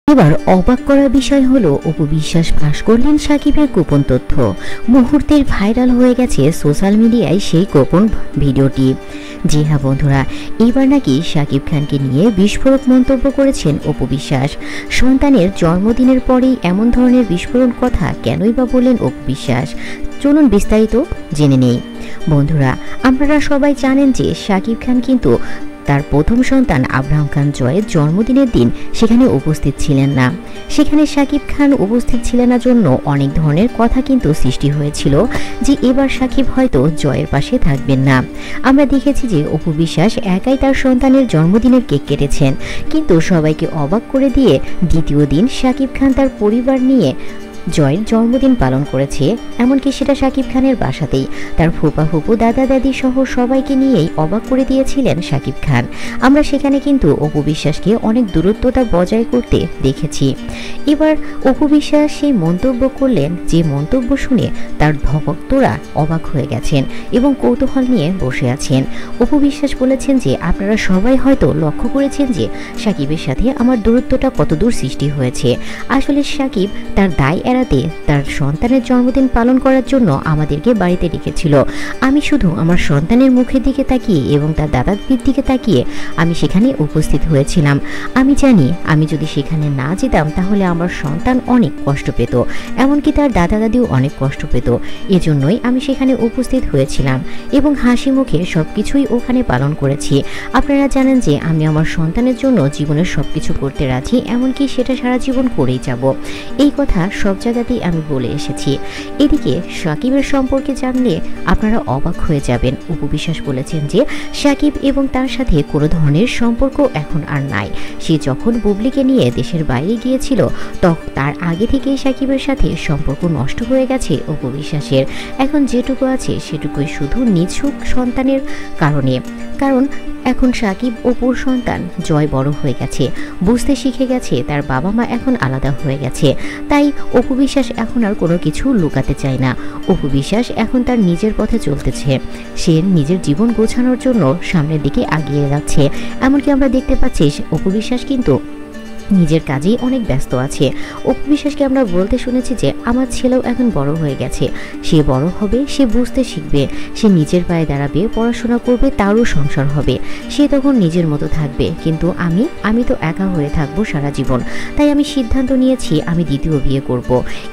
এবার অবাক করার বিষয় হলো অপু বিশ্বাস ফাঁস করলেন সাকিবের গোপন তথ্য। মুহূর্তের ভাইরাল হয়ে গেছে সোশ্যাল মিডিয়ায় সেই গোপন ভিডিওটি। জি হ্যাঁ বন্ধুরা, এবার নাকি সাকিব খানকে নিয়ে বিস্ফোরক মন্তব্য করেছেন অপু বিশ্বাস। সন্তানের জন্মদিনের পরেই এমন ধরনের বিস্ফোরণ কথা কেনই বা বললেন অপু বিশ্বাস, চলুন বিস্তারিত জেনে নেই। বন্ধুরা, আপনারা সবাই জানেন যে সাকিব খান কিন্তু তার প্রথম সন্তান আব্রাহাম খান জয়ের জন্মদিনের দিন সেখানে উপস্থিত ছিলেন না। সেখানে সাকিব খান উপস্থিত ছিলেন না জন্য অনেক ধরনের কথা কিন্তু সৃষ্টি হয়েছিল যে এবার সাকিব হয়তো জয়ের পাশে থাকবেন না। আমরা দেখেছি যে অপু বিশ্বাস একাই তার সন্তানের জন্মদিনের কেক কেটেছেন, কিন্তু সবাইকে অবাক করে দিয়ে দ্বিতীয় দিন সাকিব খান তার পরিবার নিয়ে জয়ের জন্মদিন পালন করেছে। এমনকি সেটা সাকিব খানের বাসাতেই তার ফুপা ফুপু দাদা দাদি সহ সবাইকে নিয়েই অবাক করে দিয়েছিলেন সাকিব খান। আমরা সেখানে কিন্তু অপু বিশ্বাসকে অনেক দূরত্বতা বজায় করতে দেখেছি। এবার অপু বিশ্বাস সেই মন্তব্য করলেন, যে মন্তব্য শুনে তার ভক্তরা অবাক হয়ে গেছেন এবং কৌতূহল নিয়ে বসে আছেন। অপু বিশ্বাস বলেছেন যে আপনারা সবাই হয়তো লক্ষ্য করেছেন যে সাকিবের সাথে আমার দূরত্বটা কতদূর সৃষ্টি হয়েছে। আসলে সাকিব তার দায় এড়াতে তার সন্তানের জন্মদিন পালন করার জন্য আমাদেরকে বাড়িতে ডেকেছিল। আমি শুধু আমার সন্তানের মুখের দিকে তাকিয়ে এবং তার দাদার দিকে তাকিয়ে আমি সেখানে উপস্থিত হয়েছিলাম। আমি জানি আমি যদি সেখানে না যেতাম তাহলে আমার সন্তান অনেক কষ্ট পেত, এমনকি তার দাদা দাদিও অনেক কষ্ট পেত। এজন্যই আমি সেখানে উপস্থিত হয়েছিলাম এবং হাসি মুখে সবকিছুই ওখানে পালন করেছি। আপনারা জানেন যে আমি আমার সন্তানের জন্য জীবনের সবকিছু করতে রাজি, এমনকি সেটা সারা জীবন করেই যাব। এই কথা সব জায়গাতেই আমি বলে এসেছি। এদিকে সাকিবের সম্পর্কে জানলে আপনারা অবাক হয়ে যাবেন। অপু বিশ্বাস বলেছেন যে সাকিব এবং তার সাথে কোনো ধরনের সম্পর্ক এখন আর নাই। সে যখন বুবলিকে নিয়ে দেশের বাইরে গিয়েছিল তখন তার আগে থেকেই সাকিবের সাথে সম্পর্ক নষ্ট হয়ে গেছে অপু বিশ্বাসের। এখন যেটুকু আছে সেটুকুই শুধু নিছক সন্তানের কারণে। কারণ এখন সাকিব অপুর সন্তান জয় বড় হয়ে গেছে, বুঝতে শিখে গেছে তার বাবা মা এখন আলাদা হয়ে গেছে। তাই অপু বিশ্বাস এখন আর কোনো কিছু লুকাতে চায় না। অপু বিশ্বাস এখন তার নিজের পথে চলতেছে। সে নিজের জীবন গোছানোর জন্য সামনের দিকে এগিয়ে যাচ্ছে। এমনকি আমরা দেখতে পাচ্ছি অপু বিশ্বাস কিন্তু নিজের কাজেই অনেক ব্যস্ত আছে। অপু বিশ্বাসকে আমরা বলতে শুনেছি যে আমার ছেলেও এখন বড় হয়ে গেছে, সে বড় হবে, সে বুঝতে শিখবে, সে নিজের পায়ে দাঁড়াবে, পড়াশোনা করবে, তারও সংসার হবে, সে তখন নিজের মতো থাকবে। কিন্তু আমি তো একা হয়ে থাকবো সারা জীবন। তাই আমি সিদ্ধান্ত নিয়েছি আমি দ্বিতীয় বিয়ে করব।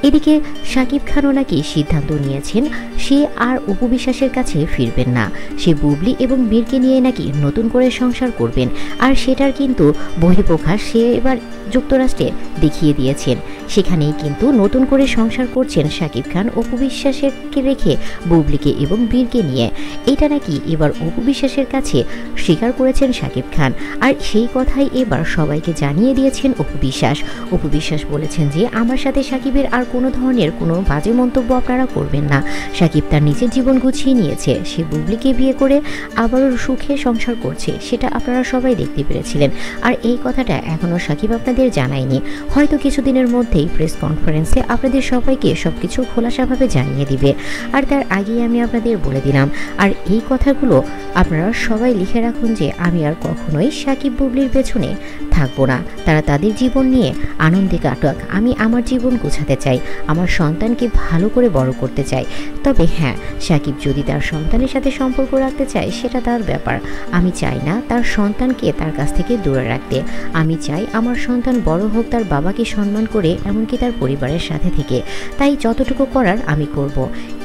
এদিকে সাকিব খানও নাকি সিদ্ধান্ত নিয়েছেন সে আর অপু বিশ্বাসের কাছে ফিরবেন না। সে বুবলি এবং বীরকে নিয়ে নাকি নতুন করে সংসার করবেন। আর সেটার কিন্তু বহিঃপ্রকাশ সে এবার যুক্তরাষ্ট্রে দেখিয়ে দিয়েছেন। সেখানেই কিন্তু নতুন করে সংসার করছেন সাকিব খান অপু বিশ্বাসকে রেখে বুবলিকে এবং বীরকে নিয়ে। এটা নাকি এবার অপু বিশ্বাসের কাছে স্বীকার করেছেন সাকিব খান। আর সেই কথাই এবার সবাইকে জানিয়ে দিয়েছেন অপু বিশ্বাস। অপু বিশ্বাস বলেছেন যে আমার সাথে সাকিবের আর কোনো ধরনের কোনো বাজে মন্তব্য আপনারা করবেন না। সাকিব তার নিজের জীবন গুছিয়ে নিয়েছে, সে বুবলিকে বিয়ে করে আবারও সুখে সংসার করছে, সেটা আপনারা সবাই দেখতে পেরেছিলেন। আর এই কথাটা এখনও সাকিব আপনাদের জানায়নি, হয়তো কিছুদিনের মধ্যেই প্রেস কনফারেন্সে আপনাদের সবাইকে সবকিছু খোলাসাভাবে জানিয়ে দিবে। আর তার আগেই আমি আপনাদের বলে দিলাম। আর এই কথাগুলো আপনারা সবাই লিখে রাখুন যে আমি আর কখনোই সাকিব বুবলির পেছনে থাকবো না। তারা তাদের জীবন নিয়ে আনন্দে কাটাক, আমি আমার জীবন গোছাতে চাই, আমার সন্তানকে ভালো করে বড় করতে চাই। তবে হ্যাঁ, সাকিব যদি তার সন্তানের সাথে সম্পর্ক রাখতে চায় সেটা তার ব্যাপার। আমি চাই না তার সন্তানকে তার কাছ থেকে দূরে রাখতে। আমি চাই আমার সন্তান বড় হোক তার বাবাকে সম্মান করে, এমনকি তার পরিবারের সাথে থেকে। তাই যতটুকু করার আমি করব।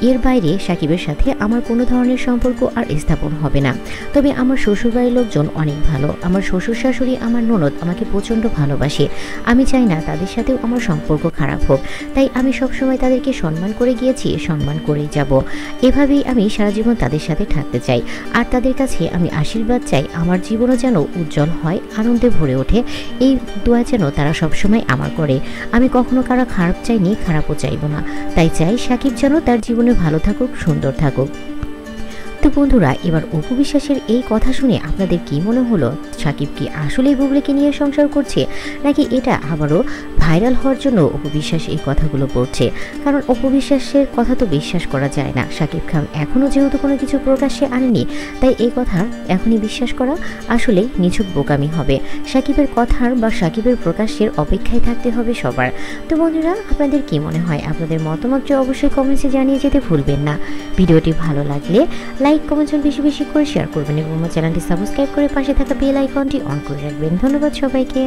এর বাইরে সাকিবের সাথে আমার কোনো ধরনের সম্পর্ক আর স্থাপন হবে না। তবে আমার শ্বশুরবাড়ির লোকজন অনেক ভালো, আমার শ্বশুর শাশুড়ি আমার ননদ আমাকে প্রচণ্ড ভালোবাসে। আমি চাই না তাদের সাথেও আমার সম্পর্ক খারাপ হোক। তাই আমি সবসময় তাদেরকে সম্মান করে গিয়েছি, সম্মান করেই যাব। এভাবেই আমি সারা জীবন তাদের সাথে থাকতে চাই। আর তাদের কাছে আমি আশীর্বাদ চাই আমার জীবনও যেন উজ্জ্বল হয়, আনন্দে ভরে ওঠে। এই দোয়া যেন তারা সবসময় আমার করে। আমি কখনো কারো খারাপ চাইনি, খারাপও চাইব না। তাই চাই সাকিব যেন তার জীবনে ভালো থাকুক, সুন্দর থাকুক। তো বন্ধুরা, এবার অপু বিশ্বাসের এই কথা শুনে আপনাদের কি মনে হলো? সাকিব কি আসলেই বুবলিকে নিয়ে সংসার করছে, নাকি এটা আবারও ভাইরাল হওয়ার জন্য অপু বিশ্বাস এই কথাগুলো বলছে? কারণ অপু বিশ্বাসের কথা তো বিশ্বাস করা যায় না। সাকিব খান এখনও যেহেতু কোনো কিছু প্রকাশ্যে আনেনি, তাই এই কথা এখনই বিশ্বাস করা আসলে নিছক বোকামি হবে। সাকিবের কথার বা সাকিবের প্রকাশের অপেক্ষায় থাকতে হবে সবার। তো বন্ধুরা, আপনাদের কি মনে হয়? আপনাদের মতামতটি অবশ্যই কমেন্টসে জানিয়ে যেতে ভুলবেন না। ভিডিওটি ভালো লাগলে লাইক কমেন্ট বেশি বেশি করে শেয়ার করবেন এবং আমার চ্যানেলটি সাবস্ক্রাইব করে পাশে থাকা বেল আইকনটি অন করে রাখবেন। ধন্যবাদ সবাইকে।